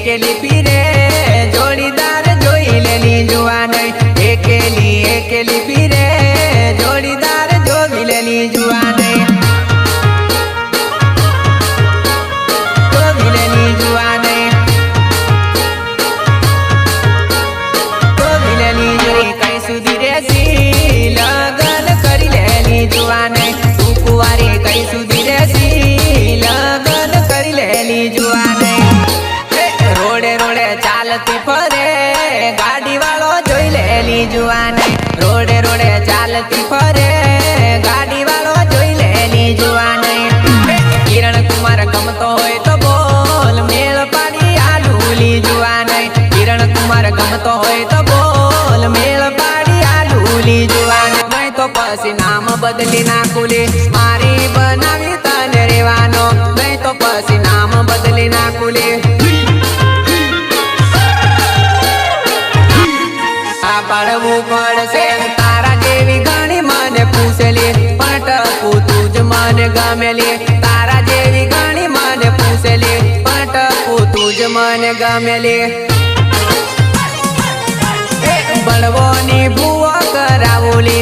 एकेली फिरे जोड़ीदार जोई लेनी जुआ नहीं। एकेली फिरे जोड़ीदार जोई लेनी जुआ नहीं। जोई लेनी जुआ नहीं। जोई लेनी जोई कई सुधी रेसी लगन करी लेनी जुआ नहीं। तू कुवारी कई सुधी रेसी लगन करी लेनी जुआ नहीं। रोडे रोडे चालती फरे गाड़ी वालो जोई लेनी जुआ नहीं। रोडे रोडे चालती फरे गाड़ी वालो जोई लेनी जुआ नहीं। किरण कुमार गमतो होय तो बोल मेल पाड़ी आलूली जुआ नहीं। किरण कुमार गमतो होय तो बोल मेल पाड़ी आलूली जुआ नहीं। मैं तो पसी नाम बदली नाखुली मारी बनावी तने रेवानो। मैं तो पसी नाम बदली नाखुली पड़वू पड़से तारा जेवी घणी मने पूछेली पण टपू तुज मने गमेली। तारा जेवी घणी मने पूछेली पण टपू तुज मने गमेली। बड़वोनी भूવો करावोली